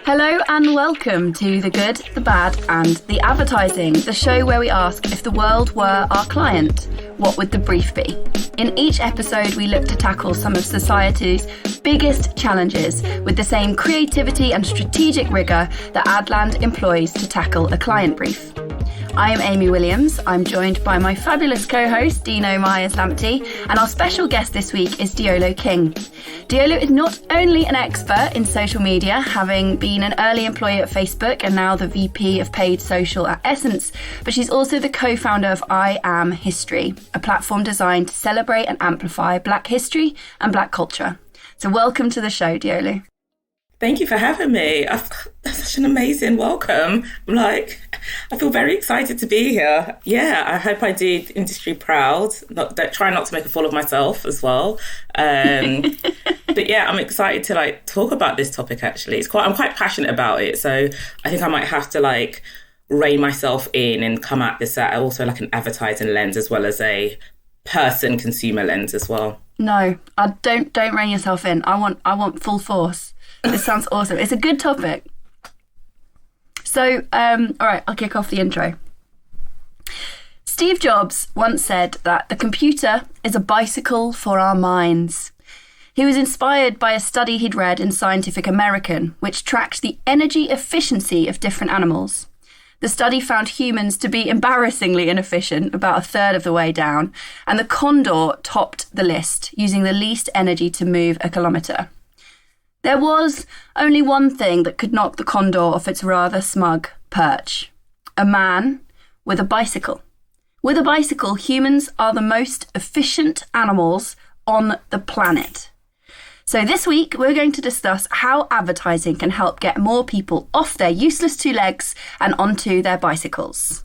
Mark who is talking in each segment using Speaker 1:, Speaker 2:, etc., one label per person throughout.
Speaker 1: Hello and welcome to The Good, The Bad and The Advertising, the show where we ask if the world were our client, what would the brief be? In each episode, we look to tackle some of society's biggest challenges with the same creativity and strategic rigour that Adland employs to tackle a client brief. I am Amy Williams. I'm joined by my fabulous co-host, Dino Myers-Lamptey, and our special guest this week is Deolu King. Deolu is not only an expert in social media, having been an early employee at Facebook and now the VP of Paid Social at Essence, but she's also the co-founder of I Am History, a platform designed to celebrate and amplify Black history and Black culture. So welcome to the show, Deolu.
Speaker 2: Thank you for having me. That's such an amazing welcome. I feel very excited to be here. Yeah, I hope I did industry proud. Try not to make a fool of myself as well. But yeah, I'm excited to talk about this topic. Actually, I'm quite passionate about it. So I think I might have to rein myself in and come at this at also an advertising lens as well as a person consumer lens as well.
Speaker 1: No, don't rein yourself in. I want full force. This sounds awesome. It's a good topic. So, all right, I'll kick off the intro. Steve Jobs once said that the computer is a bicycle for our minds. He was inspired by a study he'd read in Scientific American, which tracked the energy efficiency of different animals. The study found humans to be embarrassingly inefficient, about a third of the way down, and the condor topped the list, using the least energy to move a kilometre. There was only one thing that could knock the condor off its rather smug perch. A man with a bicycle. With a bicycle, humans are the most efficient animals on the planet. So this week, we're going to discuss how advertising can help get more people off their useless two legs and onto their bicycles.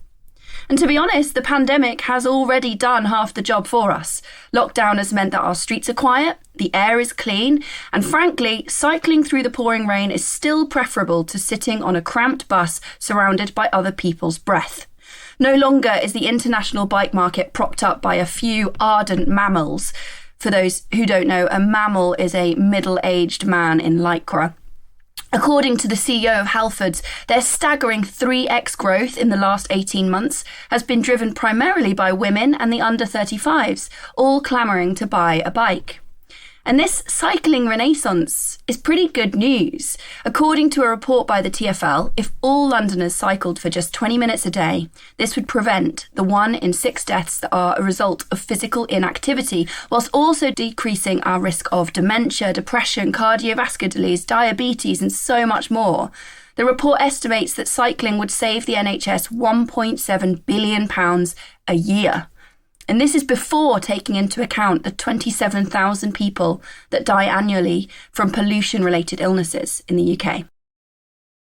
Speaker 1: And to be honest, the pandemic has already done half the job for us. Lockdown has meant that our streets are quiet, the air is clean, and frankly, cycling through the pouring rain is still preferable to sitting on a cramped bus surrounded by other people's breath. No longer is the international bike market propped up by a few ardent mammals. For those who don't know, a mammal is a middle-aged man in lycra. According to the CEO of Halfords, their staggering 3x growth in the last 18 months has been driven primarily by women and the under 35s, all clamouring to buy a bike. And this cycling renaissance is pretty good news. According to a report by the TfL, if all Londoners cycled for just 20 minutes a day, this would prevent the 1 in 6 deaths that are a result of physical inactivity, whilst also decreasing our risk of dementia, depression, cardiovascular disease, diabetes, and so much more. The report estimates that cycling would save the NHS £1.7 billion a year. And this is before taking into account the 27,000 people that die annually from pollution-related illnesses in the UK.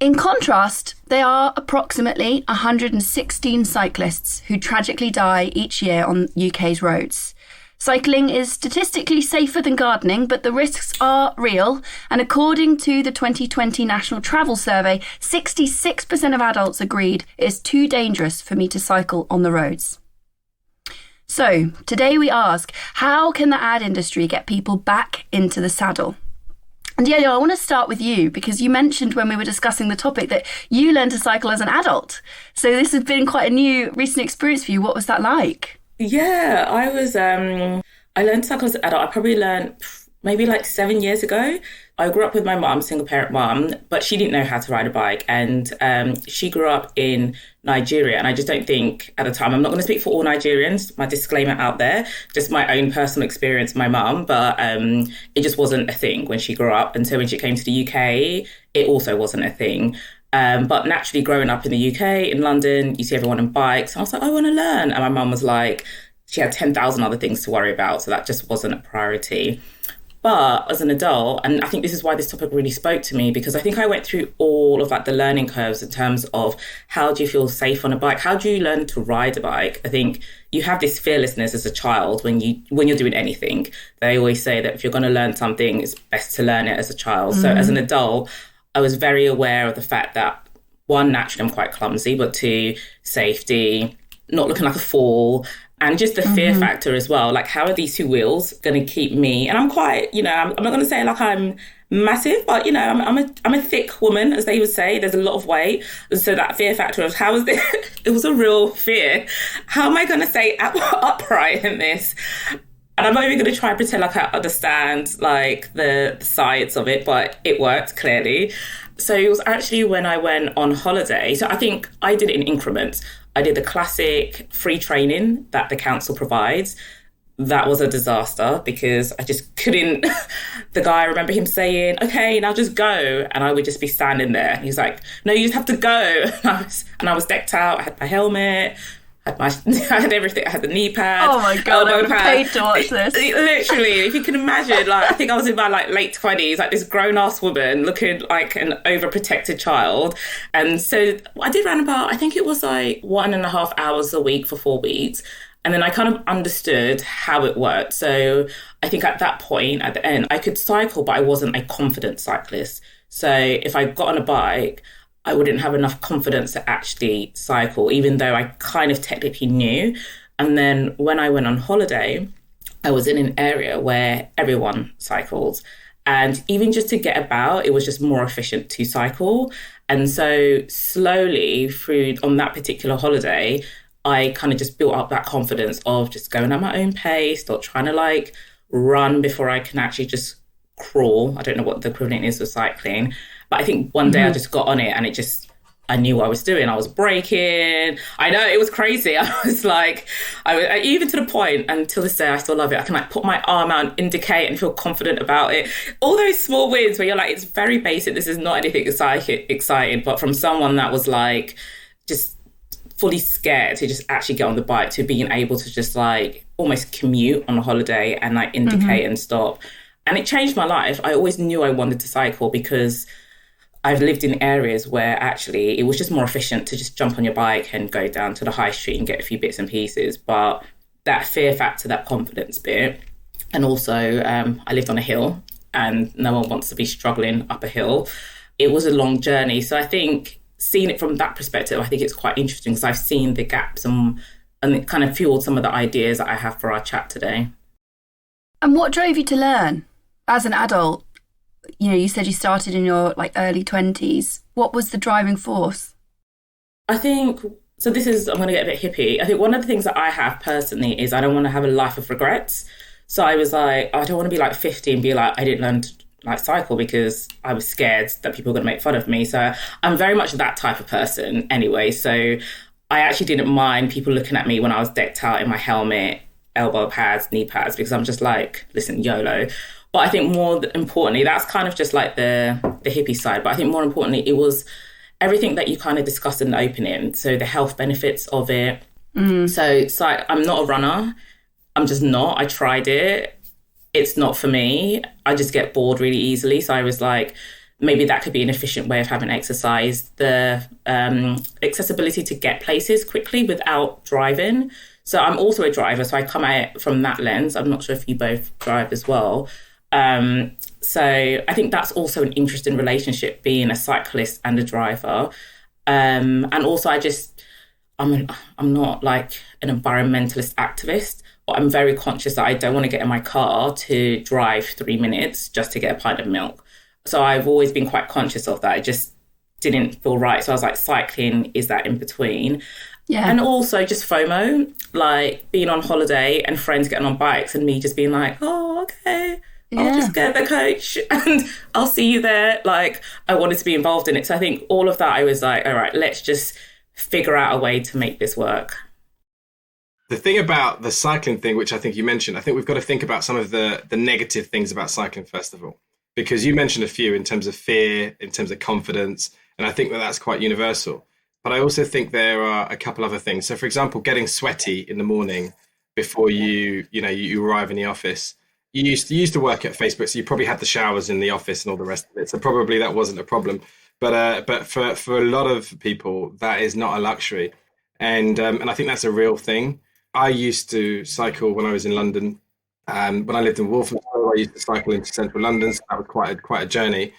Speaker 1: In contrast, there are approximately 116 cyclists who tragically die each year on UK's roads. Cycling is statistically safer than gardening, but the risks are real. And according to the 2020 National Travel Survey, 66% of adults agreed it's too dangerous for me to cycle on the roads. So, today we ask, how can the ad industry get people back into the saddle? And Deolu, I want to start with you because you mentioned when we were discussing the topic that you learned to cycle as an adult. So this has been quite a new recent experience for you. What was that like?
Speaker 2: Yeah, I learned to cycle as an adult. I probably learned maybe 7 years ago. I grew up with my mum, single parent mum, but she didn't know how to ride a bike. And she grew up in Nigeria. And I just don't think at the time, I'm not going to speak for all Nigerians, my disclaimer out there, just my own personal experience, my mum, but it just wasn't a thing when she grew up. And so when she came to the UK, it also wasn't a thing. But naturally growing up in the UK, in London, you see everyone on bikes. And I was like, I want to learn. And my mum was like, she had 10,000 other things to worry about. So that just wasn't a priority. But as an adult, and I think this is why this topic really spoke to me, because I think I went through all of the learning curves in terms of how do you feel safe on a bike? How do you learn to ride a bike? I think you have this fearlessness as a child when you're doing anything. They always say that if you're going to learn something, it's best to learn it as a child. Mm-hmm. So as an adult, I was very aware of the fact that, one, naturally I'm quite clumsy, but two, safety, not looking like a fool. And just the fear factor as well. How are these two wheels going to keep me? And I'm quite, I'm not going to say I'm massive, but you know, I'm a thick woman, as they would say. There's a lot of weight, so that fear factor of how is this? It was a real fear. How am I going to stay upright in this? And I'm only going to try and pretend like I understand like the science of it, but it worked clearly. So it was actually when I went on holiday. So I think I did it in increments. I did the classic free training that the council provides. That was a disaster because I just couldn't. The guy, I remember him saying, okay, now just go. And I would just be standing there. He's like, no, you just have to go. And I was decked out. I had my helmet. I had everything. I had the knee pad.
Speaker 1: Oh my God, I would have paid to watch this.
Speaker 2: Literally, if you can imagine, like, I think I was in my like late 20s, like this grown-ass woman looking like an overprotected child. And so I did run about, I think it was like 1.5 hours a week for 4 weeks. And then I kind of understood how it worked. So I think at that point, at the end, I could cycle, but I wasn't a confident cyclist. So if I got on a bike, I wouldn't have enough confidence to actually cycle, even though I kind of technically knew. And then when I went on holiday, I was in an area where everyone cycles. And even just to get about, it was just more efficient to cycle. And so slowly through on that particular holiday, I kind of just built up that confidence of just going at my own pace, not trying to like run before I can actually just crawl. I don't know what the equivalent is of cycling. But I think one day I just got on it and I knew what I was doing. I was braking. I know, it was crazy. I was like, even to the point, and till this day, I still love it. I can like put my arm out and indicate and feel confident about it. All those small wins where you're like, it's very basic. This is not anything exciting. But from someone that was like, just fully scared to just actually get on the bike, to being able to just like almost commute on a holiday and like indicate and stop. And it changed my life. I always knew I wanted to cycle because I've lived in areas where actually it was just more efficient to just jump on your bike and go down to the high street and get a few bits and pieces. But that fear factor, that confidence bit, and also I lived on a hill and no one wants to be struggling up a hill. It was a long journey. So I think seeing it from that perspective, I think it's quite interesting because I've seen the gaps and it kind of fueled some of the ideas that I have for our chat today.
Speaker 1: And what drove you to learn as an adult? You know, you said you started in your like early 20s. What was the driving force?
Speaker 2: I think, so this is, I'm going to get a bit hippie. I think one of the things that I have personally is I don't want to have a life of regrets. So I was like, I don't want to be like 50 and be like, I didn't learn to like cycle because I was scared that people were going to make fun of me. So I'm very much that type of person anyway. So I actually didn't mind people looking at me when I was decked out in my helmet, elbow pads, knee pads, because I'm just like, listen, YOLO. But I think more importantly, that's kind of just like the hippie side. But I think more importantly, it was everything that you kind of discussed in the opening. So the health benefits of it. So I'm not a runner. I'm just not. I tried it. It's not for me. I just get bored really easily. So I was like, maybe that could be an efficient way of having exercise. The accessibility to get places quickly without driving. So I'm also a driver. So I come at it from that lens. I'm not sure if you both drive as well. So I think that's also an interesting relationship, being a cyclist and a driver. And also I'm not like an environmentalist activist, but I'm very conscious that I don't want to get in my car to drive 3 minutes just to get a pint of milk. So I've always been quite conscious of that. It just didn't feel right. So I was like, cycling is that in between. Yeah. And also just FOMO, like being on holiday and friends getting on bikes and me just being like, oh, okay. I'll just get the coach and I'll see you there. Like, I wanted to be involved in it. So I think all of that, I was like, all right, let's just figure out a way to make this work.
Speaker 3: The thing about the cycling thing, which I think you mentioned, I think we've got to think about some of the negative things about cycling, first of all, because you mentioned a few in terms of fear, in terms of confidence, and I think that that's quite universal. But I also think there are a couple other things. So, for example, getting sweaty in the morning before you arrive in the office. You used to work at Facebook, so you probably had the showers in the office and all the rest of it. So probably that wasn't a problem. But for a lot of people, that is not a luxury, and I think that's a real thing. I used to cycle when I was in London. When I lived in Walthamstow, I used to cycle into central London, so that was quite a journey.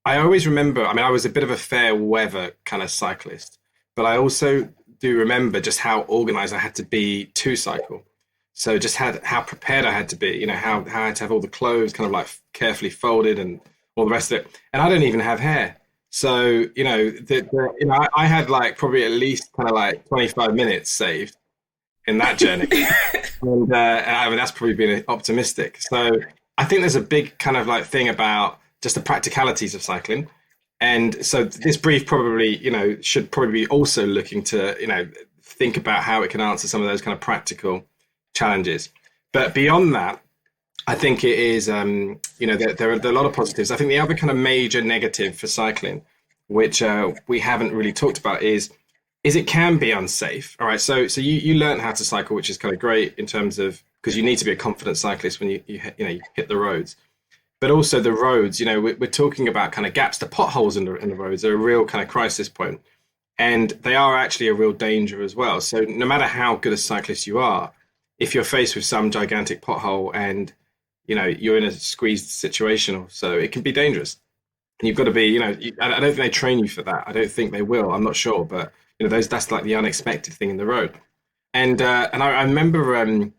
Speaker 3: I always remember. I mean, I was a bit of a fair weather kind of cyclist, but I also do remember just how organised I had to be to cycle. So just how prepared I had to be, how I had to have all the clothes kind of like carefully folded and all the rest of it. And I don't even have hair. So, I had like probably at least kind of like 25 minutes saved in that journey. And I mean, that's probably been optimistic. So I think there's a big kind of like thing about just the practicalities of cycling. And so this brief probably, should probably be also looking to, think about how it can answer some of those kind of practical challenges. But beyond that, I think it is, there are a lot of positives. I think the other kind of major negative for cycling, which we haven't really talked about, is it can be unsafe. All right. So you learn how to cycle, which is kind of great in terms of, because you need to be a confident cyclist when you hit the roads. But also the roads, we're talking about kind of gaps. The potholes in the roads are a real kind of crisis point, and they are actually a real danger as well. So no matter how good a cyclist you are, if you're faced with some gigantic pothole and you're in a squeezed situation or so, it can be dangerous. And you've got to be, I don't think they train you for that. I don't think they will. I'm not sure, but that's like the unexpected thing in the road. And I remember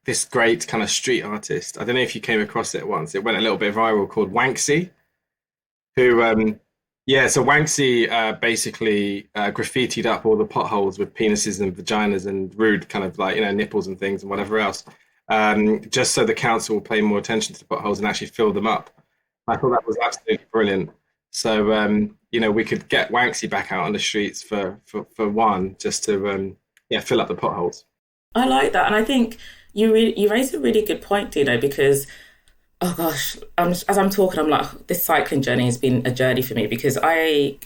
Speaker 3: this great kind of street artist. I don't know if you came across it once. It went a little bit viral, called Wanksy, who, so Wanksy basically graffitied up all the potholes with penises and vaginas and rude kind of like, nipples and things and whatever else, just so the council will pay more attention to the potholes and actually fill them up. I thought that was absolutely brilliant. So, we could get Wanksy back out on the streets for one, just to, fill up the potholes.
Speaker 2: I like that. And I think you raised a really good point, Dino, because, oh gosh, as I'm talking, I'm like, this cycling journey has been a journey for me, because I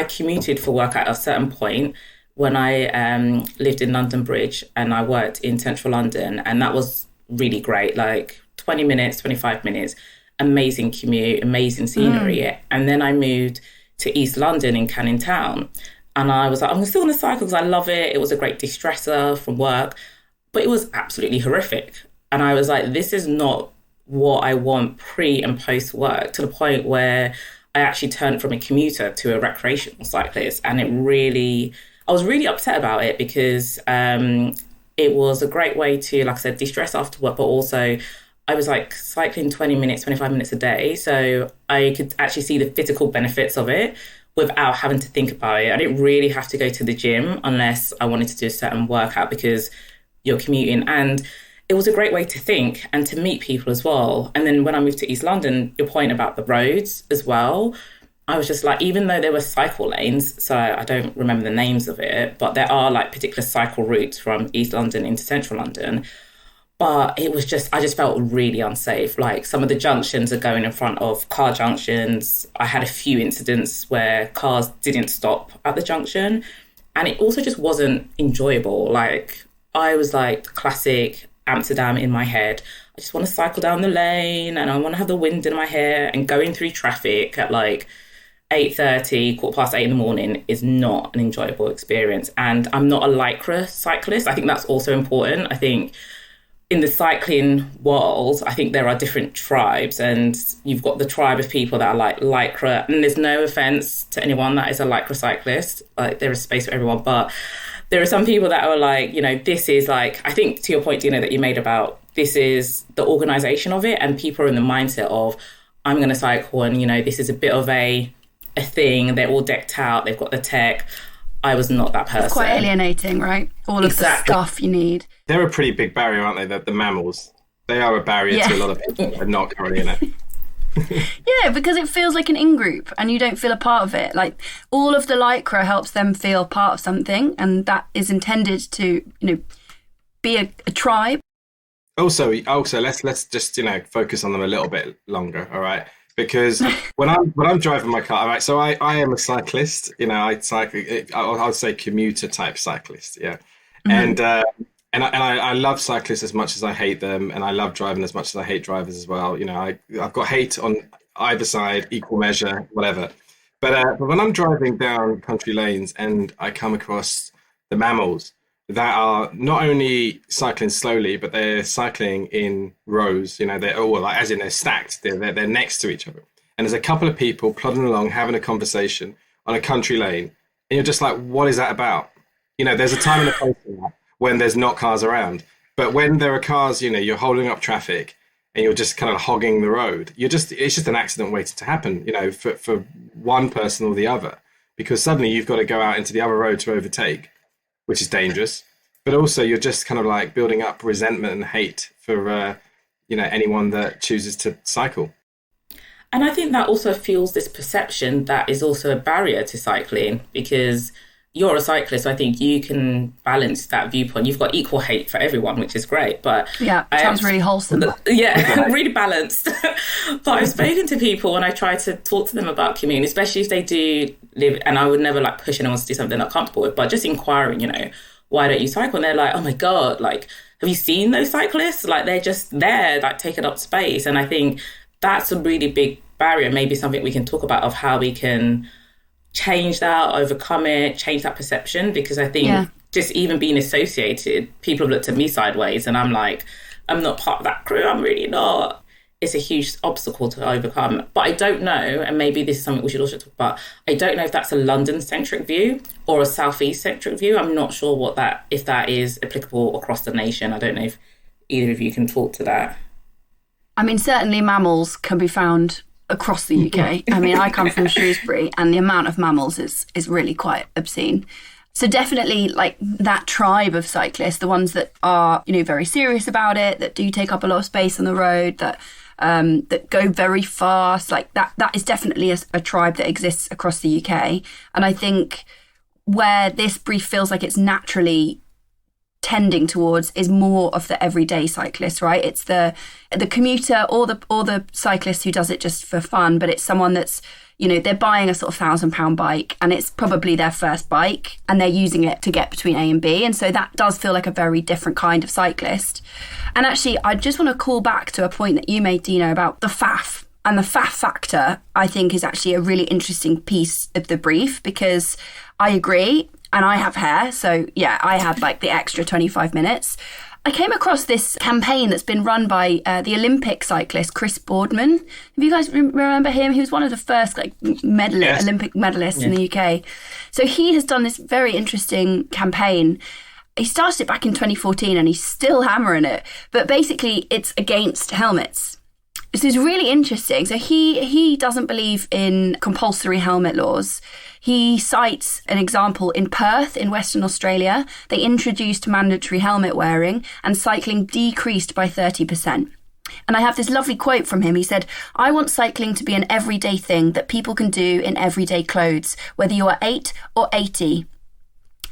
Speaker 2: commuted for work at a certain point when I lived in London Bridge, and I worked in central London, and that was really great, like 20 minutes, 25 minutes, amazing commute, amazing scenery. And then I moved to East London in Canning Town, and I was like, I'm still going to cycle because I love it. It was a great de-stressor from work. But it was absolutely horrific. And I was like, this is not what I want pre and post work, to the point where I actually turned from a commuter to a recreational cyclist. And I was really upset about it, because it was a great way to, like I said, de-stress after work, but also I was like cycling 20 minutes, 25 minutes a day. So I could actually see the physical benefits of it without having to think about it. I didn't really have to go to the gym unless I wanted to do a certain workout, because you're commuting. And it was a great way to think and to meet people as well. And then when I moved to East London, your point about the roads as well, I was just like, even though there were cycle lanes, so I don't remember the names of it, but there are like particular cycle routes from East London into central London. But it was just, I just felt really unsafe. Like, some of the junctions are going in front of car junctions. I had a few incidents where cars didn't stop at the junction, and it also just wasn't enjoyable. Like, I was like classic Amsterdam in my head. I just want to cycle down the lane, and I want to have the wind in my hair, and going through traffic at like 8:30, 8:15 in the morning is not an enjoyable experience. And I'm not a Lycra cyclist. I think that's also important. I think in the cycling world, I think there are different tribes, and you've got the tribe of people that are like Lycra, and there's no offense to anyone that is a Lycra cyclist. Like, there is space for everyone, but there are some people that are like, this is like, I think to your point, Dina, that you made about this is the organization of it, and people are in the mindset of, I'm going to cycle, and, this is a bit of a thing. They're all decked out. They've got the tech. I was not that person.
Speaker 1: It's quite alienating, right? All of the stuff you need.
Speaker 3: They're a pretty big barrier, aren't they? The mammals. They are a barrier to a lot of people that are not currently in it.
Speaker 1: Yeah, because it feels like an in-group and you don't feel a part of it. Like, all of the Lycra helps them feel part of something, and that is intended to, be a tribe. Also, let's just, focus on them a little bit longer, all right? Because when I'm driving my car, all right, so I am a cyclist, I cycle, I would say commuter type cyclist, yeah. Mm-hmm. And I love cyclists as much as I hate them, and I love driving as much as I hate drivers as well. I've got hate on either side, equal measure, whatever. But when I'm driving down country lanes and I come across the mammals that are not only cycling slowly, but they're cycling in rows. They're all like, as in they're stacked. They're next to each other, and there's a couple of people plodding along having a conversation on a country lane, and you're just like, what is that about? There's a time and a place for that when there's not cars around. But when there are cars, you're holding up traffic,
Speaker 3: and you're just kind of hogging the road, it's just an accident waiting to happen, for one person or the other, because suddenly you've got to go out into the other road to overtake, which is dangerous. But also you're just kind of like building up resentment and hate for, anyone that chooses to cycle.
Speaker 2: And I think that also fuels this perception that is also a barrier to cycling, because you're a cyclist. So I think you can balance that viewpoint. You've got equal hate for everyone, which is great. But
Speaker 1: yeah, sounds really wholesome.
Speaker 2: Yeah, really balanced. But I've spoken to people when I try to talk to them about commuting, especially if they do live, and I would never like push anyone to do something they're not comfortable with, but just inquiring, why don't you cycle? And they're like, oh my God, like, have you seen those cyclists? Like, they're just there, like taking up space. And I think that's a really big barrier, maybe something we can talk about of how we can change that, overcome it, change that perception. Because I think just even being associated, people have looked at me sideways and I'm like, I'm not part of that crew. I'm really not. It's a huge obstacle to overcome. But I don't know, and maybe this is something we should also talk about, I don't know if that's a London-centric view or a Southeast-centric view. I'm not sure if that is applicable across the nation. I don't know if either of you can talk to that.
Speaker 1: I mean, certainly mammals can be found across the UK. I mean, I come from Shrewsbury and the amount of mammals is really quite obscene. So definitely like that tribe of cyclists, the ones that are, very serious about it, that do take up a lot of space on the road, that go very fast, like that is definitely a tribe that exists across the UK. And I think where this brief feels like it's naturally tending towards is more of the everyday cyclist, right? It's the commuter or the cyclist who does it just for fun, but it's someone that's, they're buying a sort of £1,000 bike and it's probably their first bike and they're using it to get between A and B. And so that does feel like a very different kind of cyclist. And actually, I just want to call back to a point that you made, Dina, about the faff. And the faff factor, I think, is actually a really interesting piece of the brief, because I agree. And I have hair, so yeah, I had like the extra 25 minutes. I came across this campaign that's been run by the Olympic cyclist Chris Boardman. Have you guys remember him? He was one of the first Olympic medalists in the UK. So he has done this very interesting campaign. He started it back in 2014 and he's still hammering it. But basically, it's against helmets. This is really interesting. So he doesn't believe in compulsory helmet laws. He cites an example in Perth in Western Australia. They introduced mandatory helmet wearing and cycling decreased by 30%. And I have this lovely quote from him. He said, "I want cycling to be an everyday thing that people can do in everyday clothes, whether you are 8 or 80.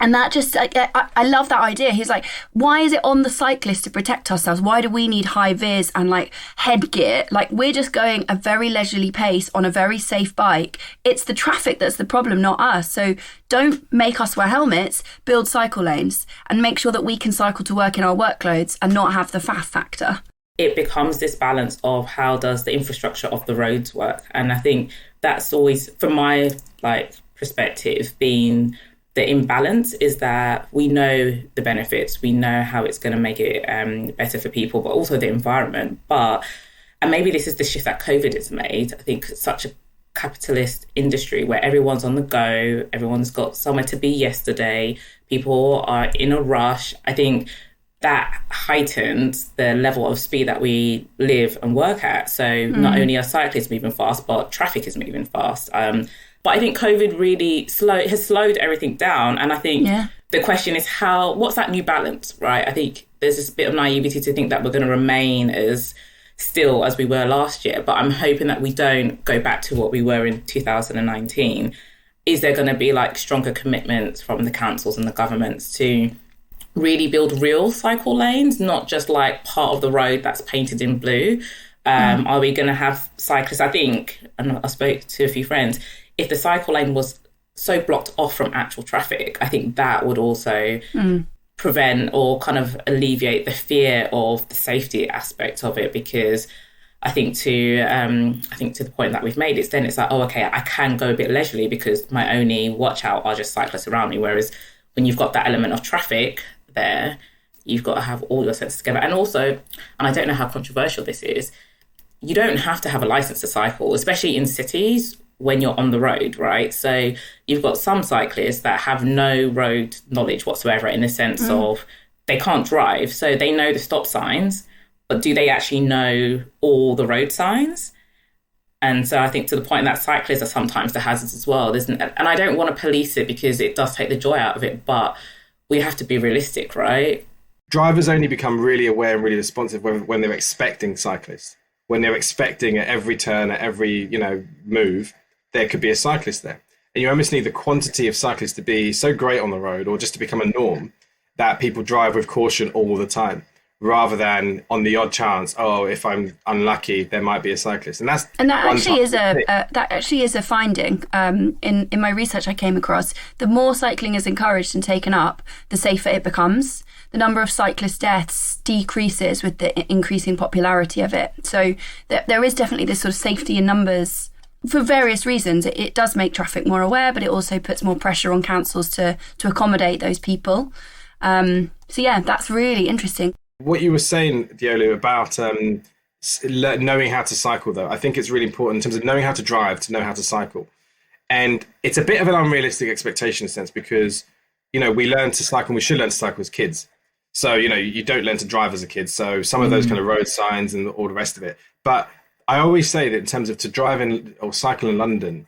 Speaker 1: And that just, I love that idea. He's like, why is it on the cyclist to protect ourselves? Why do we need high vis and like headgear? Like, we're just going a very leisurely pace on a very safe bike. It's the traffic that's the problem, not us. So don't make us wear helmets, build cycle lanes and make sure that we can cycle to work in our work clothes and not have the faff factor."
Speaker 2: It becomes this balance of how does the infrastructure of the roads work. And I think that's always, from my perspective, been the imbalance is that we know the benefits, we know how it's going to make it better for people, but also the environment. And maybe this is the shift that COVID has made. I think such a capitalist industry where everyone's on the go, everyone's got somewhere to be yesterday, people are in a rush. I think that heightens the level of speed that we live and work at. So not only are cyclists moving fast, but traffic is moving fast. But I think COVID really has slowed everything down. And I think the question is what's that new balance, right? I think there's this bit of naivety to think that we're going to remain as still as we were last year. But I'm hoping that we don't go back to what we were in 2019. Is there going to be like stronger commitments from the councils and the governments to really build real cycle lanes, not just like part of the road that's painted in blue? Are we going to have cyclists? I think, and I spoke to a few friends, if the cycle lane was so blocked off from actual traffic, I think that would also prevent or kind of alleviate the fear of the safety aspect of it. Because I think to the point that we've made, it's like, oh, okay, I can go a bit leisurely because my only watch out are just cyclists around me. Whereas when you've got that element of traffic there, you've got to have all your senses together. And also, and I don't know how controversial this is, you don't have to have a license to cycle, especially in cities when you're on the road, right? So you've got some cyclists that have no road knowledge whatsoever, in the sense of they can't drive. So they know the stop signs, but do they actually know all the road signs? And so I think to the point that cyclists are sometimes the hazards as well. And I don't want to police it because it does take the joy out of it, but we have to be realistic, right?
Speaker 3: Drivers only become really aware and really responsive when they're expecting cyclists. When they're expecting at every turn, at every, move, there could be a cyclist there. And you almost need the quantity of cyclists to be so great on the road, or just to become a norm, that people drive with caution all the time, rather than on the odd chance, if I'm unlucky, there might be a cyclist. And that
Speaker 1: actually is a finding. In my research I came across, the more cycling is encouraged and taken up, the safer it becomes. The number of cyclist deaths decreases with the increasing popularity of it. So there is definitely this sort of safety in numbers for various reasons. It does make traffic more aware, but it also puts more pressure on councils to accommodate those people. So yeah, that's really interesting.
Speaker 3: What you were saying, Deolu, about knowing how to cycle, though, I think it's really important in terms of knowing how to drive, to know how to cycle. And it's a bit of an unrealistic expectation in a sense, because, we learn to cycle, and we should learn to cycle as kids. So, you don't learn to drive as a kid. So some of those kind of road signs and all the rest of it. But I always say that in terms of to drive in or cycle in London,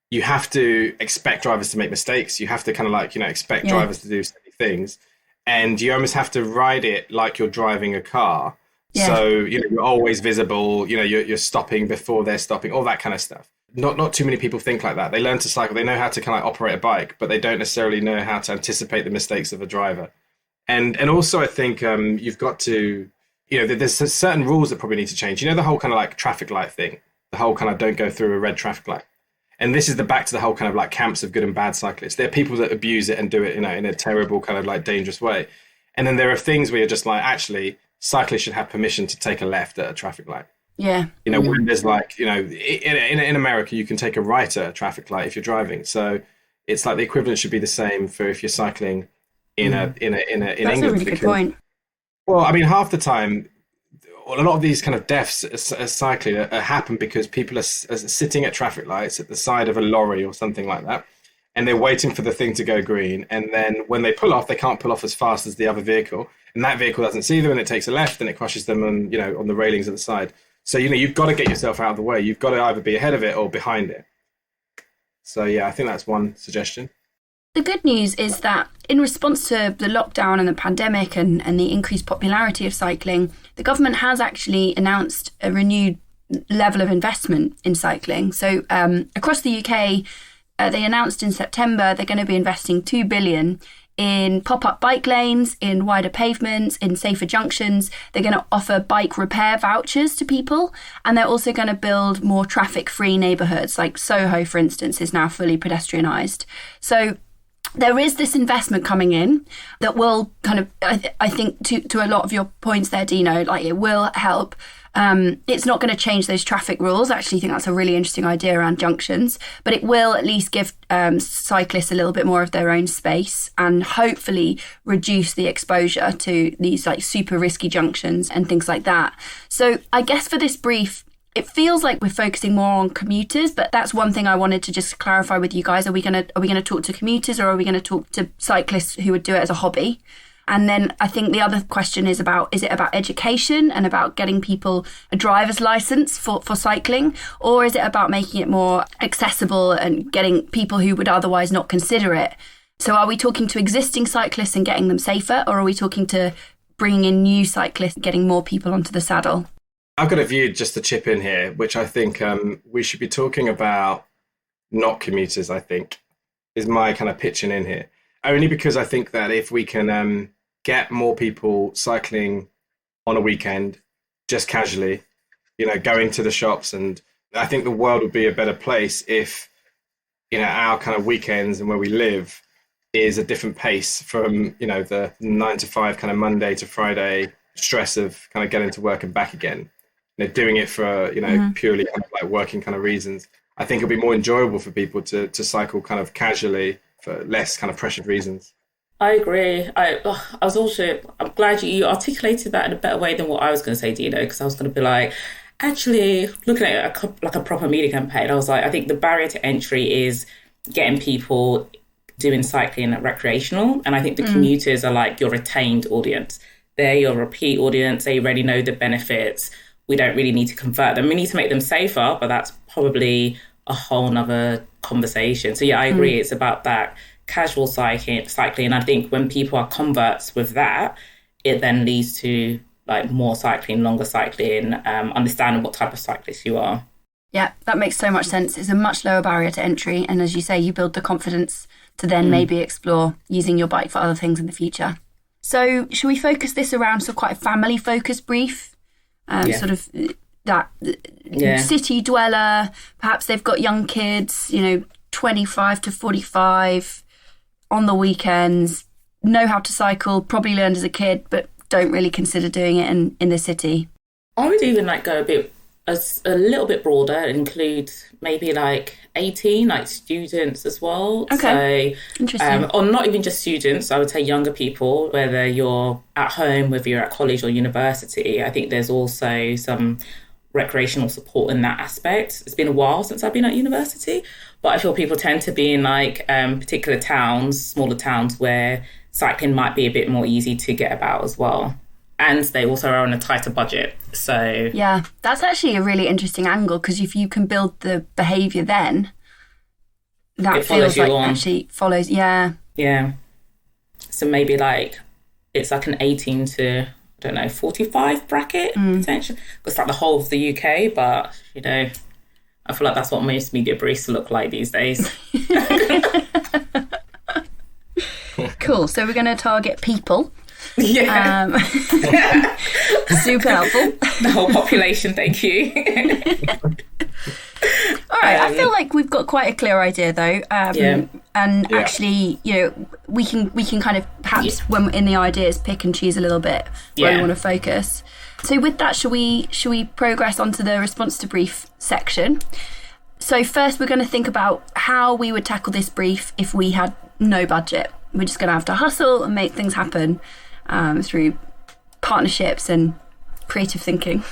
Speaker 3: you have to expect drivers to make mistakes. You have to kind of expect drivers to do silly things. And you almost have to ride it like you're driving a car. Yeah. So, you're always visible, you're stopping before they're stopping, all that kind of stuff. Not too many people think like that. They learn to cycle. They know how to kind of operate a bike, but they don't necessarily know how to anticipate the mistakes of a driver. And also, I think you've got to, there's certain rules that probably need to change. The whole kind of traffic light thing, the whole kind of don't go through a red traffic light. And this is back to the whole kind of camps of good and bad cyclists. There are people that abuse it and do it, in a terrible kind of dangerous way. And then there are things where you're just actually, cyclists should have permission to take a left at a traffic light.
Speaker 1: Yeah.
Speaker 3: When there's in America, you can take a right at a traffic light if you're driving. So it's the equivalent should be the same for if you're cycling in England.
Speaker 1: That's a really good point.
Speaker 3: Well, I mean, half the time, a lot of these kind of deaths as cycling happen because people are sitting at traffic lights at the side of a lorry or something like that, and they're waiting for the thing to go green. And then when they pull off, they can't pull off as fast as the other vehicle, and that vehicle doesn't see them, and it takes a left, and it crushes them on on the railings at the side. So you've got to get yourself out of the way. You've got to either be ahead of it or behind it. So yeah, I think that's one suggestion.
Speaker 1: The good news is that in response to the lockdown and the pandemic and the increased popularity of cycling, the government has actually announced a renewed level of investment in cycling. So across the UK, they announced in September they're going to be investing £2 billion in pop-up bike lanes, in wider pavements, in safer junctions. They're going to offer bike repair vouchers to people, and they're also going to build more traffic-free neighbourhoods, like Soho, for instance, is now fully pedestrianised. So there is this investment coming in that will kind of, I think, to a lot of your points there, Dino, it will help. It's not going to change those traffic rules. I actually think that's a really interesting idea around junctions, but it will at least give cyclists a little bit more of their own space and hopefully reduce the exposure to these super risky junctions and things like that. So I guess for this brief, it feels like we're focusing more on commuters, but that's one thing I wanted to just clarify with you guys. Are we going to talk to commuters, or are we going to talk to cyclists who would do it as a hobby? And then I think the other question is it about education and about getting people a driver's license for cycling, or is it about making it more accessible and getting people who would otherwise not consider it? So are we talking to existing cyclists and getting them safer, or are we talking to bringing in new cyclists, getting more people onto the saddle?
Speaker 3: I've got a view just to chip in here, which I think we should be talking about not commuters, I think, is my kind of pitching in here. Only because I think that if we can get more people cycling on a weekend, just casually, going to the shops, and I think the world would be a better place if, our kind of weekends and where we live is a different pace from, the 9 to 5 kind of Monday to Friday stress of kind of getting to work and back again. Doing it for, purely kind of working kind of reasons. I think it'll be more enjoyable for people to cycle kind of casually for less kind of pressured reasons.
Speaker 2: I agree. I'm glad you articulated that in a better way than what I was going to say, Dino, because I was going to be actually looking at it like a proper media campaign. I was I think the barrier to entry is getting people doing cycling recreational. And I think the commuters are your retained audience. they're your repeat audience. They already know the benefits. We don't really need to convert them. We need to make them safer, but that's probably a whole nother conversation. So yeah, I agree. It's about that casual cycling. And I think when people are converts with that, it then leads to like more cycling, longer cycling, understanding what type of cyclist you are.
Speaker 1: Yeah, that makes so much sense. It's a much lower barrier to entry. And as you say, you build the confidence to then maybe explore using your bike for other things in the future. So should we focus this around sort of quite a family-focused brief? Sort of that city dweller, perhaps they've got young kids, 25 to 45 on the weekends, know how to cycle, probably learned as a kid, but don't really consider doing it in the city.
Speaker 2: I would even go a little bit broader, include maybe 18, students as well.
Speaker 1: Okay.
Speaker 2: So,
Speaker 1: interesting.
Speaker 2: Or not even just students, I would say younger people, whether you're at home, whether you're at college or university. I think there's also some recreational support in that aspect. It's been a while since I've been at university, but I feel people tend to be in particular towns, smaller towns where cycling might be a bit more easy to get about as well. And they also are on a tighter budget. So
Speaker 1: yeah, that's actually a really interesting angle, because if you can build the behaviour then, that feels like actually follows. Yeah.
Speaker 2: Yeah. So maybe it's an 18 to, 45 bracket potentially. It's the whole of the UK, but I feel like that's what most media briefs look like these days.
Speaker 1: Cool. So we're going to target people.
Speaker 2: Yeah.
Speaker 1: Super helpful.
Speaker 2: The whole population, thank you.
Speaker 1: All right, I feel like we've got quite a clear idea though. Actually, we can kind of perhaps when in the ideas pick and choose a little bit where we want to focus. So with that, should we progress onto the response to brief section? So first we're going to think about how we would tackle this brief if we had no budget. We're just going to have to hustle and make things happen through partnerships and creative thinking.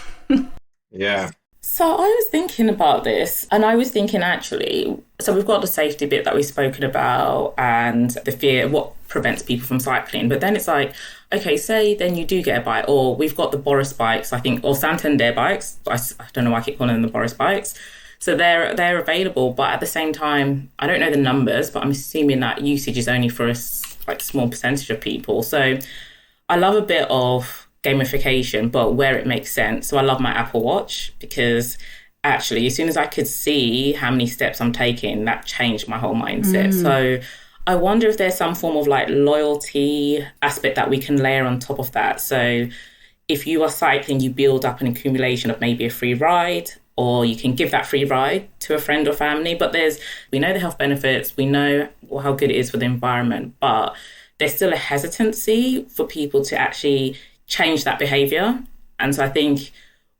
Speaker 3: Yeah.
Speaker 2: So I was thinking about this, and I was thinking actually, so we've got the safety bit that we've spoken about and the fear, what prevents people from cycling. But then it's okay, say then you do get a bike, or we've got the Boris bikes, I think, or Santander bikes. I don't know why I keep calling them the Boris bikes. So they're available, but at the same time, I don't know the numbers, but I'm assuming that usage is only for a small percentage of people. So I love a bit of gamification, but where it makes sense. So I love my Apple Watch, because actually as soon as I could see how many steps I'm taking, that changed my whole mindset. So I wonder if there's some form of loyalty aspect that we can layer on top of that. So if you are cycling, you build up an accumulation of maybe a free ride, or you can give that free ride to a friend or family. But we know the health benefits, we know how good it is for the environment, but there's still a hesitancy for people to actually change that behavior. And so I think,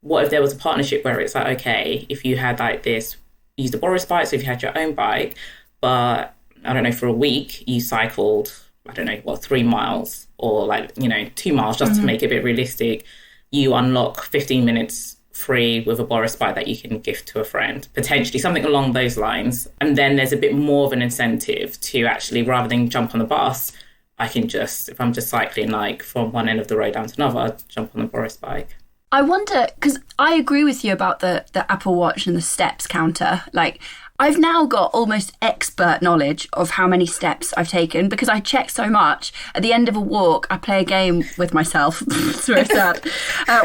Speaker 2: what if there was a partnership where it's okay, if you had this, use the Boris bike, so if you had your own bike, but I don't know, for a week you cycled, 3 miles or 2 miles, just to make it a bit realistic, you unlock 15 minutes free with a Boris bike that you can gift to a friend, potentially something along those lines. And then there's a bit more of an incentive to actually, rather than jump on the bus, I can just, if I'm just cycling from one end of the road down to another, jump on the Boris bike.
Speaker 1: I wonder, because I agree with you about the Apple Watch and the steps counter. I've now got almost expert knowledge of how many steps I've taken, because I check so much. At the end of a walk, I play a game with myself, it's very sad,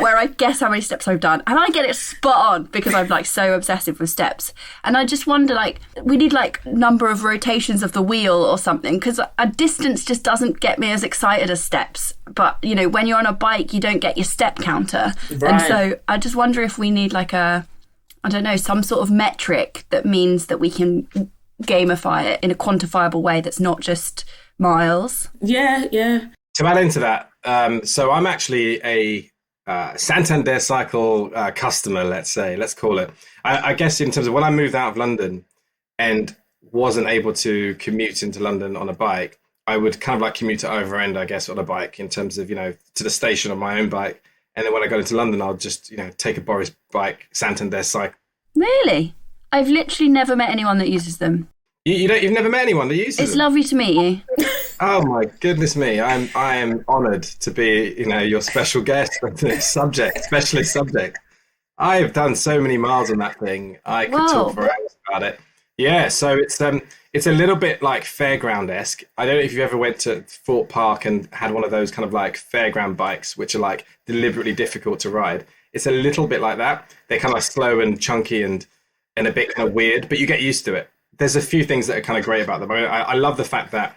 Speaker 1: where I guess how many steps I've done. And I get it spot on, because I'm so obsessive with steps. And I just wonder, we need number of rotations of the wheel or something, because a distance just doesn't get me as excited as steps. But, when you're on a bike, you don't get your step counter. Right. And so I just wonder if we need some sort of metric that means that we can gamify it in a quantifiable way that's not just miles.
Speaker 2: Yeah.
Speaker 3: To add into that, so I'm actually a Santander cycle customer, let's call it. I guess in terms of when I moved out of London and wasn't able to commute into London on a bike, I would kind of commute to Overend, I guess, on a bike, in terms of, to the station on my own bike. And then when I got into London, I'll just, take a Boris bike, Santander cycle.
Speaker 1: Really? I've literally never met anyone that uses them.
Speaker 3: You've never met anyone that uses
Speaker 1: It's
Speaker 3: them?
Speaker 1: lovely to meet you.
Speaker 3: Oh my goodness me! I am honoured to be, your special guest on this subject, specialist subject. I've done so many miles on that thing. I could talk
Speaker 1: Whoa.
Speaker 3: for hours about it. Yeah, so it's a little bit like fairground-esque. I don't know if you ever went to Fort Park and had one of those kind of like fairground bikes, which are like deliberately difficult to ride. It's a little bit like that. They're kind of like slow and chunky and a bit kind of weird, but you get used to it. There's a few things that are kind of great about them. I love the fact that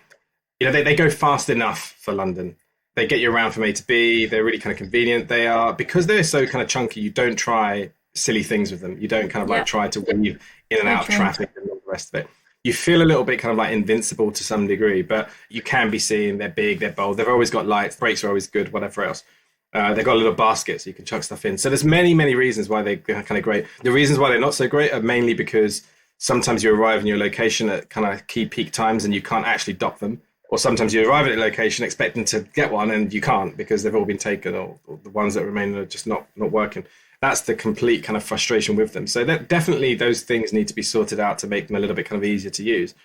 Speaker 3: they go fast enough for London. They get you around from A to B. They're really kind of convenient. They are, because they're so kind of chunky, you don't try silly things with them. You don't kind of like try to weave in and out of traffic and all the rest of it. You feel a little bit kind of like invincible to some degree, but you can be seen. They're big, they're bold. They've always got lights. Brakes are always good, whatever else. They've got a little basket so you can chuck stuff in. So there's many, many reasons why they're kind of great. The reasons why they're not so great are mainly because sometimes you arrive in your location at kind of key peak times and you can't actually dock them. Or sometimes you arrive at a location expecting to get one and you can't because they've all been taken, or the ones that remain are just not working. That's the complete kind of frustration with them. So that definitely those things need to be sorted out to make them a little bit kind of easier to use.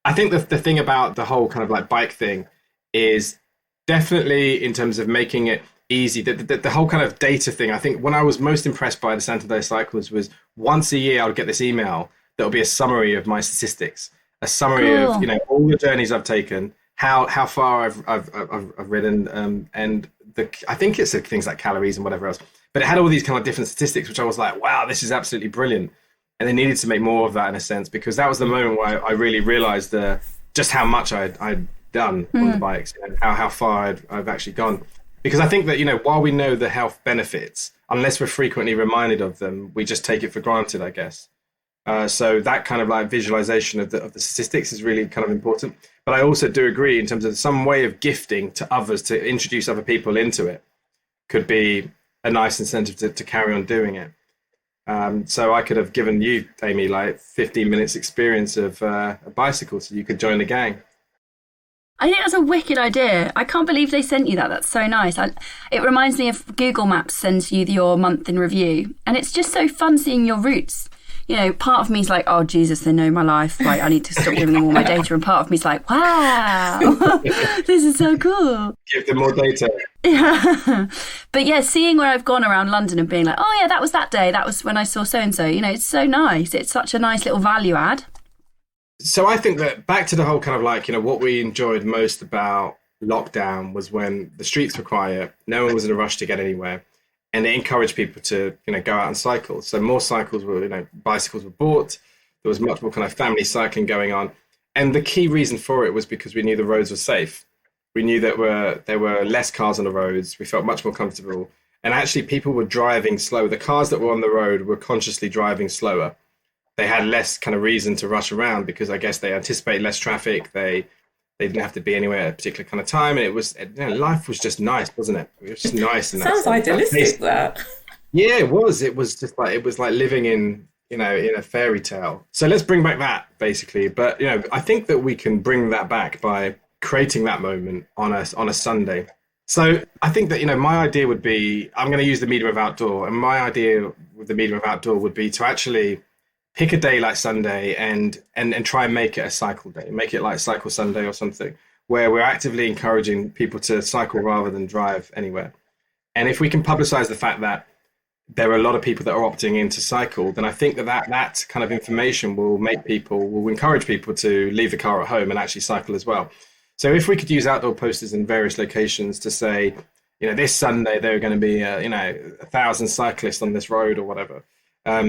Speaker 3: I think the thing about the whole kind of like bike thing is definitely in terms of making it easy, the whole kind of data thing. I think when I was most impressed by the Santander cyclists was once a year I would get this email that would be a summary of my statistics, a summary of all the journeys I've taken, how far I've ridden, and I think it said things like calories and whatever else, but it had all these kind of different statistics, which I was like, wow, this is absolutely brilliant. And they needed to make more of that in a sense, because that was the moment where I really realized just how much I'd done on the bikes and how far I've actually gone. Because I think that, while we know the health benefits, unless we're frequently reminded of them, we just take it for granted, I guess. So that kind of like visualization of the statistics is really kind of important. But I also do agree in terms of some way of gifting to others, to introduce other people into it, could be a nice incentive to carry on doing it. So I could have given you, Amy, like 15 minutes experience of a bicycle so you could join the gang.
Speaker 1: I think that's a wicked idea. I can't believe they sent you that. That's so nice. It reminds me of Google Maps sends you your month in review. And it's just so fun seeing your routes. Part of me is like, oh, Jesus, they know my life. Like, I need to stop giving them all my data. And part of me is like, wow, this is so cool.
Speaker 3: Give them more data.
Speaker 1: Yeah. But yeah, seeing where I've gone around London and being like, oh, yeah, that was that day. That was when I saw so-and-so. It's so nice. It's such a nice little value add.
Speaker 3: So I think that back to the whole kind of like, what we enjoyed most about lockdown was when the streets were quiet, no one was in a rush to get anywhere, and it encouraged people to, go out and cycle. So more cycles were, bicycles were bought. There was much more kind of family cycling going on. And the key reason for it was because we knew the roads were safe. We knew that there were less cars on the roads. We felt much more comfortable. And actually people were driving slow. The cars that were on the road were consciously driving slower. They had less kind of reason to rush around because I guess they anticipate less traffic. They didn't have to be anywhere at a particular kind of time. And it was, life was just nice, wasn't it? It was just nice.
Speaker 2: Sounds idealistic, that.
Speaker 3: Yeah, it was. It was just like, it was like living in, in a fairy tale. So let's bring back that basically. But, I think that we can bring that back by creating that moment on a Sunday. So I think that, my idea would be, I'm going to use the medium of outdoor. And my idea with the medium of outdoor would be to actually pick a day like Sunday and try and make it a cycle day, make it like Cycle Sunday or something, where we're actively encouraging people to cycle rather than drive anywhere. And if we can publicize the fact that there are a lot of people that are opting in to cycle, then I think that kind of information will encourage people to leave the car at home and actually cycle as well. So if we could use outdoor posters in various locations to say, this Sunday there are going to be 1,000 cyclists on this road or whatever.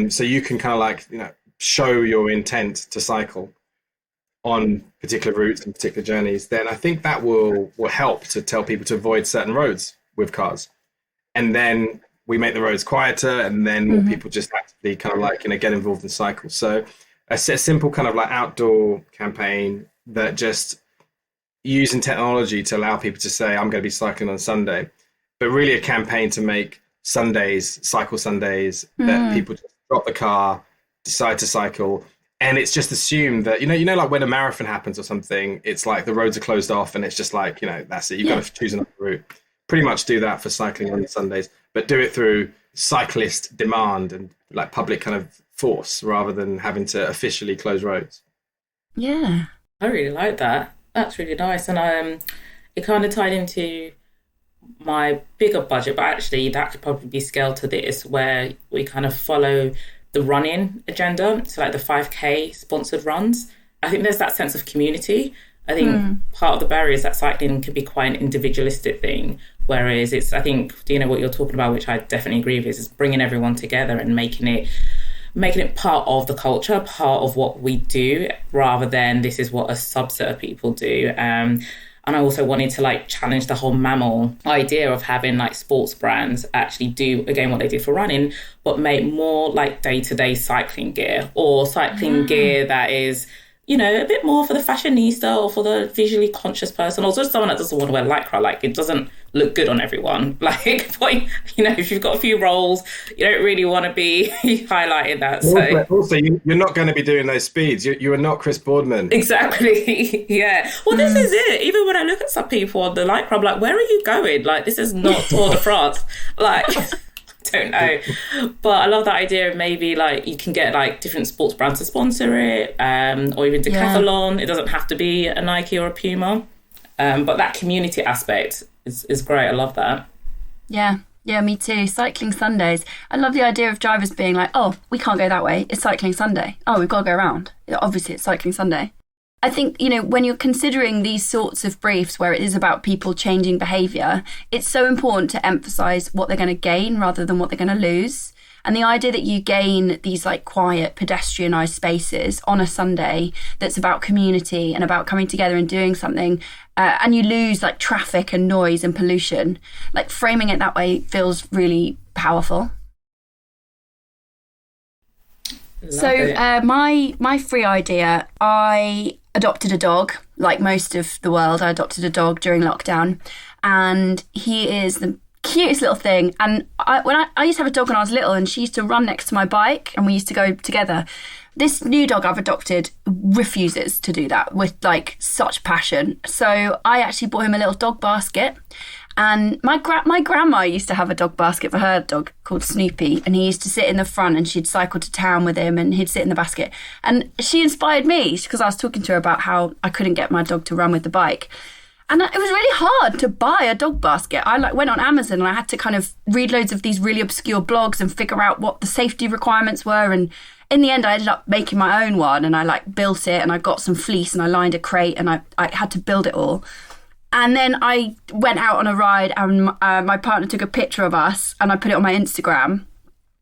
Speaker 3: So you can kind of like, show your intent to cycle on particular routes and particular journeys, then I think that will help to tell people to avoid certain roads with cars. And then we make the roads quieter, and then more people just actively kind of like, get involved in cycles. So a simple kind of like outdoor campaign that just using technology to allow people to say, I'm going to be cycling on Sunday, but really a campaign to make Sundays, cycle Sundays, that people just drop the car, decide to cycle. And it's just assumed that, like when a marathon happens or something, it's like the roads are closed off and it's just like, that's it. You've got to choose another route. Pretty much do that for cycling on Sundays, but do it through cyclist demand and like public kind of force rather than having to officially close roads.
Speaker 1: Yeah.
Speaker 2: I really like that. That's really nice. And it kind of tied into my bigger budget, but actually that could probably be scaled to this, where we kind of follow the running agenda. So like the 5K sponsored runs. I think there's that sense of community. I think part of the barrier is that cycling can be quite an individualistic thing, whereas it's, I think, you know, what you're talking about, which I definitely agree with, is bringing everyone together and making it part of the culture, part of what we do, rather than this is what a subset of people do. And I also wanted to like challenge the whole mammal idea of having like sports brands actually do, again, what they did for running, but make more like day-to-day cycling gear, or cycling gear that is, you know, a bit more for the fashionista or for the visually conscious person, or just someone that doesn't want to wear lycra. Like, it doesn't look good on everyone. Like, you know, if you've got a few rolls, you don't really want to be highlighting that. So
Speaker 3: also, you're not going to be doing those speeds. You are not Chris Boardman.
Speaker 2: Exactly. Yeah. Well, this is it. Even when I look at some people on the lycra, I'm like, where are you going? Like, this is not Tour de France. Like, don't know, but I love that idea of maybe like you can get like different sports brands to sponsor it, or even Decathlon. It doesn't have to be a Nike or a Puma, but that community aspect is great. I love that.
Speaker 1: Yeah, me too. Cycling Sundays. I love the idea of drivers being like, oh, we can't go that way, it's cycling Sunday. Oh, we've got to go around. Obviously it's cycling Sunday. I think, you know, when you're considering these sorts of briefs where it is about people changing behaviour, it's so important to emphasise what they're going to gain rather than what they're going to lose. And the idea that you gain these like quiet, pedestrianised spaces on a Sunday that's about community and about coming together and doing something, and you lose like traffic and noise and pollution, like framing it that way feels really powerful. My free idea, I adopted a dog. Like most of the world, I adopted a dog during lockdown, and he is the cutest little thing. And I used to have a dog when I was little, and she used to run next to my bike, and we used to go together. This new dog I've adopted refuses to do that with like such passion. So I actually bought him a little dog basket. And my grandma used to have a dog basket for her dog called Snoopy, and he used to sit in the front, and she'd cycle to town with him, and he'd sit in the basket. And she inspired me because I was talking to her about how I couldn't get my dog to run with the bike. And it was really hard to buy a dog basket. I like went on Amazon, and I had to kind of read loads of these really obscure blogs and figure out what the safety requirements were. And in the end, I ended up making my own one, and I like built it, and I got some fleece, and I lined a crate, and I had to build it all. And then I went out on a ride, and my partner took a picture of us, and I put it on my Instagram.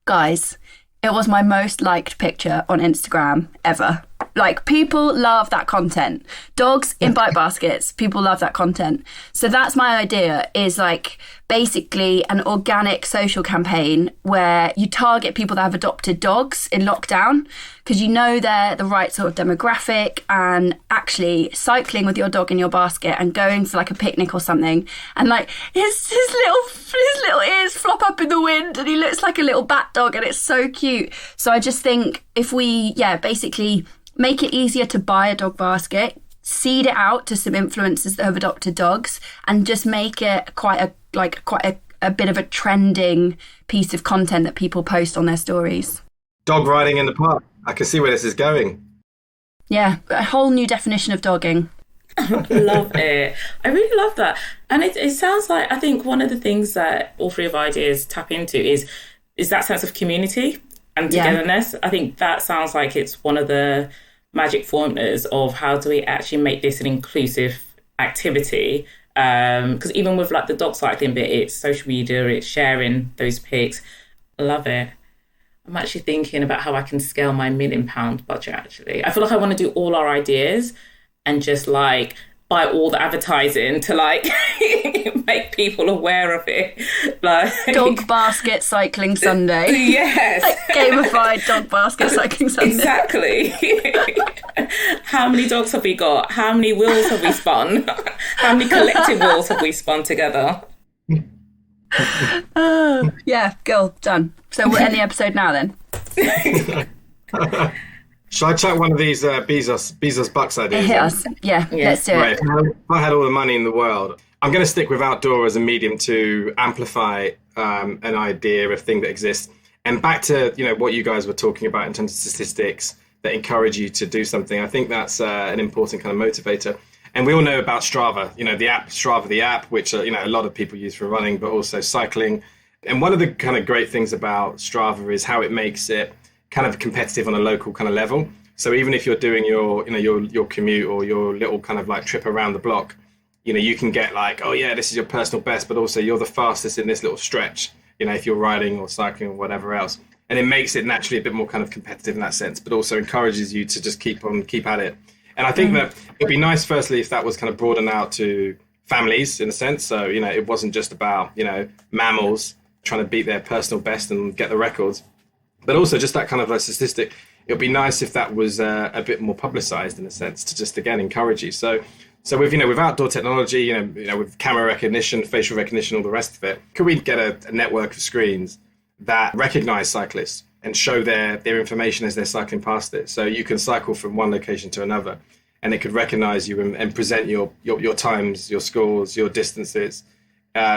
Speaker 1: Guys, it was my most liked picture on Instagram ever. Like, people love that content. Dogs in bike baskets, people love that content. So that's my idea, is like basically an organic social campaign where you target people that have adopted dogs in lockdown, because you know they're the right sort of demographic, and actually cycling with your dog in your basket and going for like a picnic or something, and like his little ears flop up in the wind, and he looks like a little bat dog, and it's so cute. So I just think if we basically make it easier to buy a dog basket, seed it out to some influencers that have adopted dogs, and just make it quite a bit of a trending piece of content that people post on their stories.
Speaker 3: Dog riding in the park. I can see where this is going.
Speaker 1: Yeah, a whole new definition of dogging.
Speaker 2: Love it. I really love that. And it sounds like, I think one of the things that all three of our ideas tap into is that sense of community and togetherness. I think that sounds like it's one of the magic formulas of how do we actually make this an inclusive activity. Because even with like the dog cycling bit, it's social media, it's sharing those pics. Love it. I'm actually thinking about how I can scale my £1 million budget, actually. I feel like I want to do all our ideas and just like buy all the advertising to like make people aware of it. Like
Speaker 1: Dog basket cycling Sunday.
Speaker 2: Yes.
Speaker 1: Like gamified dog basket cycling Sunday.
Speaker 2: Exactly. How many dogs have we got? How many wheels have we spun? How many collective wheels have we spun together?
Speaker 1: Yeah, go, done. So we'll end the episode now then.
Speaker 3: Shall I chuck one of these Bezos Bucks ideas?
Speaker 1: Hit us. Yeah, let's do it.
Speaker 3: Right. If I had all the money in the world, I'm going to stick with outdoor as a medium to amplify an idea, a thing that exists. And back to what you guys were talking about in terms of statistics, that encourage you to do something. I think that's an important kind of motivator. And we all know about Strava, the app, Strava, the app, which, a lot of people use for running, but also cycling. And one of the kind of great things about Strava is how it makes it kind of competitive on a local kind of level. So even if you're doing your commute or your little kind of like trip around the block, you can get like, oh yeah, this is your personal best, but also you're the fastest in this little stretch, if you're riding or cycling or whatever else. And it makes it naturally a bit more kind of competitive in that sense, but also encourages you to just keep at it. And I think that it'd be nice, firstly, if that was kind of broadened out to families in a sense. So, it wasn't just about, mammals trying to beat their personal best and get the records, but also just that kind of a statistic. It would be nice if that was a bit more publicized in a sense to just, again, encourage you. So with, with outdoor technology, with camera recognition, facial recognition, all the rest of it, could we get a network of screens that recognize cyclists and show their information as they're cycling past it? So you can cycle from one location to another and it could recognize you and present your times, your scores, your distances.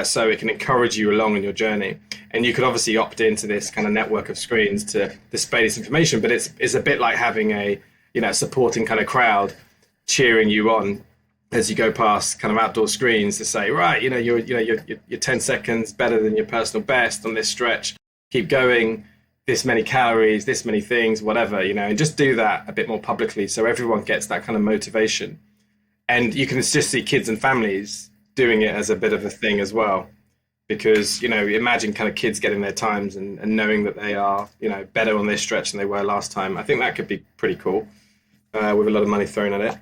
Speaker 3: So it can encourage you along in your journey. And you could obviously opt into this kind of network of screens to display this information, but it's a bit like having a, supporting kind of crowd cheering you on as you go past kind of outdoor screens to say, right, you're 10 seconds better than your personal best on this stretch. Keep going, this many calories, this many things, whatever, and just do that a bit more publicly so everyone gets that kind of motivation. And you can just see kids and families doing it as a bit of a thing as well. Because, imagine kind of kids getting their times and knowing that they are, better on this stretch than they were last time. I think that could be pretty cool with a lot of money thrown at it.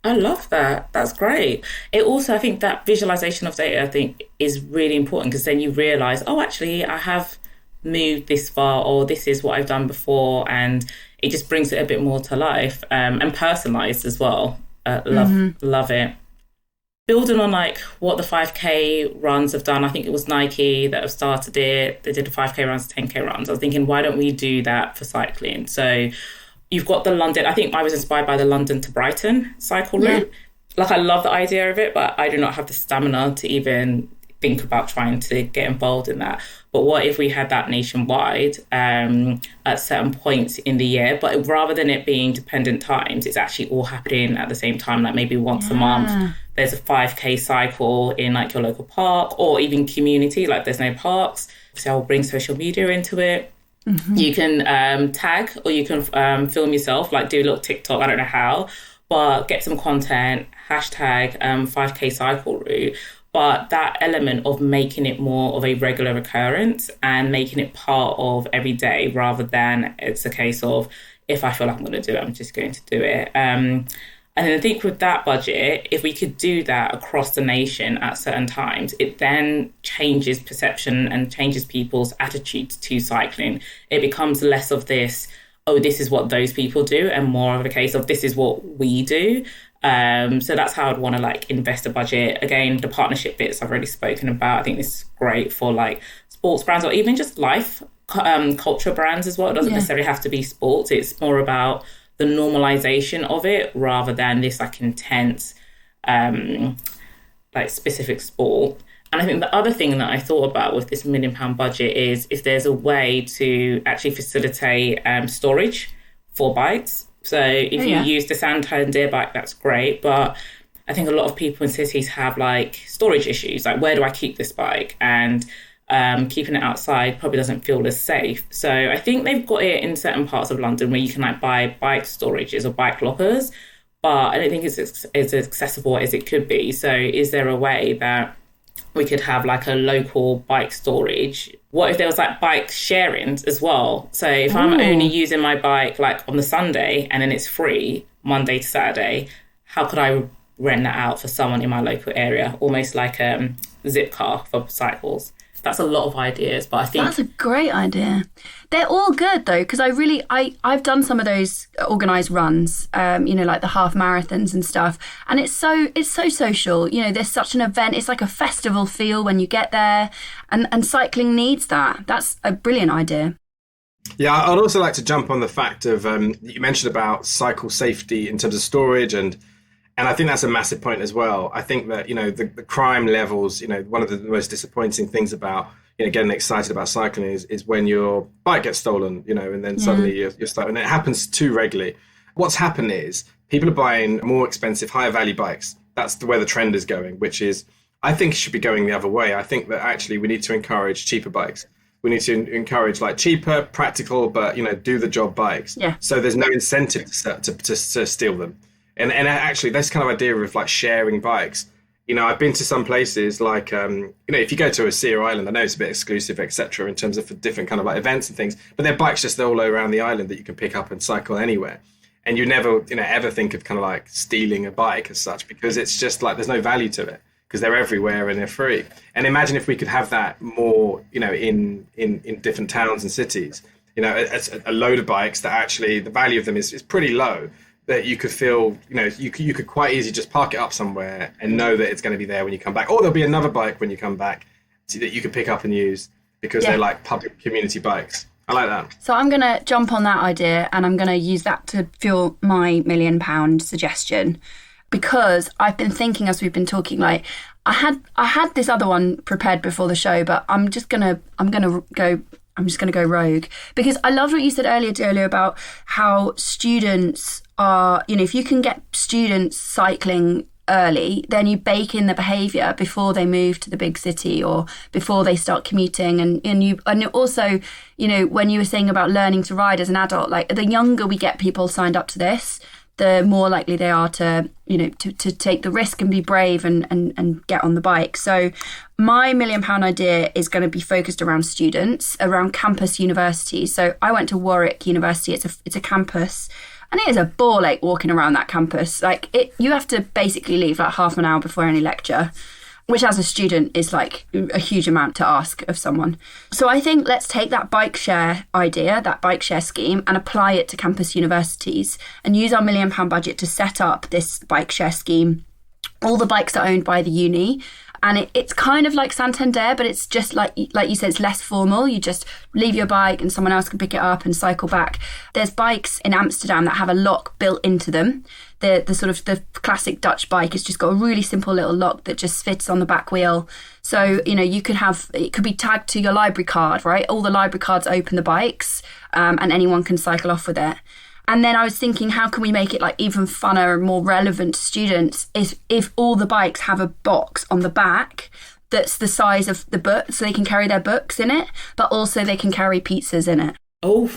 Speaker 2: I love that. That's great. It also, I think that visualization of data, is really important because then you realize, oh, actually, I have moved this far or this is what I've done before. And it just brings it a bit more to life and personalized as well. Love it. Building on like what the 5K runs have done, I think it was Nike that have started it. They did the 5K runs, 10K runs. I was thinking, why don't we do that for cycling? So you've got the London, I think I was inspired by the London to Brighton cycle route. Like I love the idea of it, but I do not have the stamina to even think about trying to get involved in that. But what if we had that nationwide at certain points in the year, but rather than it being dependent times, it's actually all happening at the same time, like maybe once a month. There's a 5K cycle in like your local park or even community, like there's no parks. So I'll bring social media into it. You can tag or you can film yourself, like do a little TikTok, I don't know how, but get some content, hashtag 5K cycle route. But that element of making it more of a regular occurrence and making it part of every day rather than it's a case of if I feel like I'm going to do it, I'm just going to do it. And I think with that budget, if we could do that across the nation at certain times, it then changes perception and changes people's attitudes to cycling. It becomes less of this, oh, this is what those people do, and more of a case of this is what we do. So that's how I'd want to like invest a budget. Again, the partnership bits I've already spoken about. I think this is great for like sports brands or even just life culture brands as well. It doesn't necessarily have to be sports. It's more about the normalization of it rather than this like intense like specific sport. And I think the other thing that I thought about with this £1 million budget is if there's a way to actually facilitate storage for bikes. So if you use the Santander bike, that's great. But I think a lot of people in cities have like storage issues. Like, where do I keep this bike? And keeping it outside probably doesn't feel as safe. So I think they've got it in certain parts of London where you can like buy bike storages or bike lockers. But I don't think it's as accessible as it could be. So is there a way that we could have like a local bike storage? What if there was like bike sharing as well? So if I'm only using my bike like on the Sunday and then it's free Monday to Saturday, how could I rent that out for someone in my local area? Almost like a zip car for cycles. That's a lot of ideas, but I think
Speaker 1: that's a great idea. They're all good though, because I've done some of those organised runs, like the half marathons and stuff, and it's so social. There's such an event. It's like a festival feel when you get there, and cycling needs that. That's a brilliant idea.
Speaker 3: Yeah, I'd also like to jump on the fact of you mentioned about cycle safety in terms of storage and I think that's a massive point as well. I think that, the crime levels, one of the most disappointing things about, getting excited about cycling is when your bike gets stolen, and then suddenly you're stuck. And it happens too regularly. What's happened is people are buying more expensive, higher value bikes. That's where the trend is going, which is, I think it should be going the other way. I think that actually we need to encourage cheaper bikes. We need to encourage like cheaper, practical, but do the job bikes.
Speaker 1: Yeah.
Speaker 3: So there's no incentive to steal them. And actually, this kind of idea of like sharing bikes. I've been to some places like, if you go to a Sea Island, I know it's a bit exclusive, etc., in terms of different kind of like events and things, but there are bikes just all around the island that you can pick up and cycle anywhere. And you never, ever think of kind of like stealing a bike as such, because it's just like there's no value to it because they're everywhere and they're free. And imagine if we could have that more, in different towns and cities, a load of bikes that actually the value of them is pretty low. That you could feel, you could quite easily just park it up somewhere and know that it's going to be there when you come back. Or there'll be another bike when you come back that you can pick up and use because they're like public community bikes. I like that.
Speaker 1: So I'm going to jump on that idea and I'm going to use that to fuel my £1 million suggestion, because I've been thinking as we've been talking, like I had this other one prepared before the show, but I'm just going to go rogue, because I love what you said earlier, Deolu, about how students are, if you can get students cycling early, then you bake in the behaviour before they move to the big city or before they start commuting. And also, when you were saying about learning to ride as an adult, like the younger we get people signed up to this, the more likely they are to take the risk and be brave and get on the bike. So my £1 million idea is going to be focused around students, around campus universities. So I went to Warwick University. It's a campus, and it is a ball ache walking around that campus. You have to basically leave like half an hour before any lecture, which as a student is like a huge amount to ask of someone. So I think let's take that bike share idea, that bike share scheme, and apply it to campus universities and use our £1 million budget to set up this bike share scheme. All the bikes are owned by the uni. And it's kind of like Santander, but it's just like you said, it's less formal. You just leave your bike and someone else can pick it up and cycle back. There's bikes in Amsterdam that have a lock built into them. The sort of the classic Dutch bike has just got a really simple little lock that just fits on the back wheel. So, you could have, it could be tagged to your library card, right? All the library cards open the bikes and anyone can cycle off with it. And then I was thinking, how can we make it like even funner and more relevant to students is if all the bikes have a box on the back that's the size of the book, so they can carry their books in it, but also they can carry pizzas in it.
Speaker 2: Oh,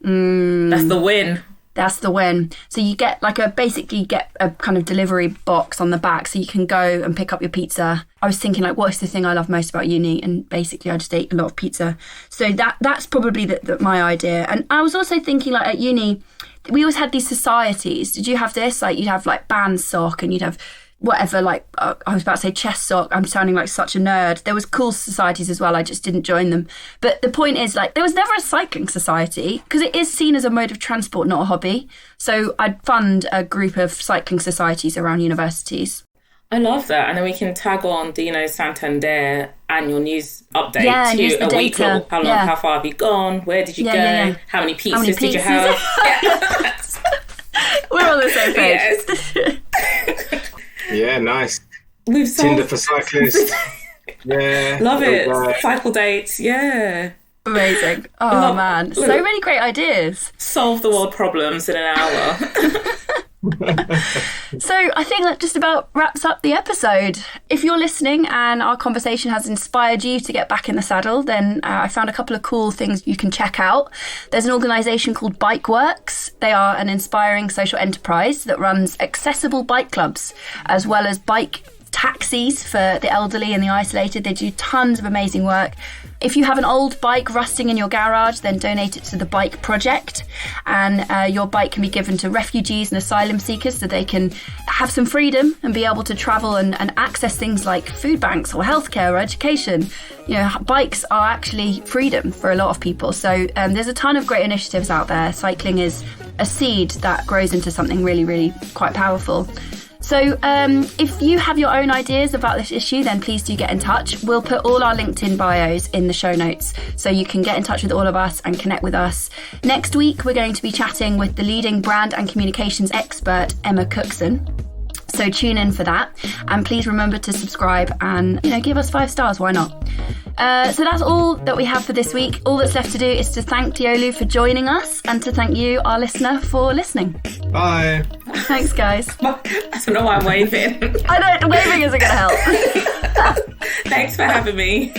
Speaker 2: that's the win.
Speaker 1: That's the win. So you get basically get a kind of delivery box on the back so you can go and pick up your pizza. I was thinking like, what's the thing I love most about uni? And basically I just ate a lot of pizza. So that's probably my idea. And I was also thinking like at uni, we always had these societies. Did you have this? Like you'd have like band sock and you'd have whatever, like I was about to say chess sock. I'm sounding like such a nerd. There was cool societies as well. I just didn't join them. But the point is like there was never a cycling society because it is seen as a mode of transport, not a hobby. So I'd fund a group of cycling societies around universities.
Speaker 2: I love that. And then we can tag on the, Santander annual news update
Speaker 1: to
Speaker 2: a week long. How far have you gone? Where did you go?
Speaker 1: Yeah.
Speaker 2: How many pizzas did you have?
Speaker 1: We're on the same page.
Speaker 2: Yes.
Speaker 3: Yeah, nice.
Speaker 2: We've
Speaker 3: Tinder for cyclists. Yeah.
Speaker 2: Love it. Cycle dates. Yeah.
Speaker 1: Amazing. Oh, man. So many great ideas.
Speaker 2: Solve the world problems in an hour.
Speaker 1: So I think that just about wraps up the episode. If you're listening and our conversation has inspired you to get back in the saddle, then I found a couple of cool things you can check out. There's an organisation called Bikeworks. They are an inspiring social enterprise that runs accessible bike clubs as well as bike taxis for the elderly and the isolated. They do tons of amazing work. If you have an old bike rusting in your garage, then donate it to the Bike Project, and your bike can be given to refugees and asylum seekers so they can have some freedom and be able to travel and access things like food banks or healthcare or education. Bikes are actually freedom for a lot of people. So there's a ton of great initiatives out there. Cycling is a seed that grows into something really, really quite powerful. So if you have your own ideas about this issue, then please do get in touch. We'll put all our LinkedIn bios in the show notes so you can get in touch with all of us and connect with us. Next week, we're going to be chatting with the leading brand and communications expert, Emma Cookson. So tune in for that. And please remember to subscribe and, give us 5 stars. Why not? So that's all that we have for this week. All that's left to do is to thank Deolu for joining us and to thank you, our listener, for listening.
Speaker 3: Bye.
Speaker 1: Thanks, guys.
Speaker 2: I don't know why I'm waving.
Speaker 1: I know, waving isn't going to help.
Speaker 2: Thanks for having me.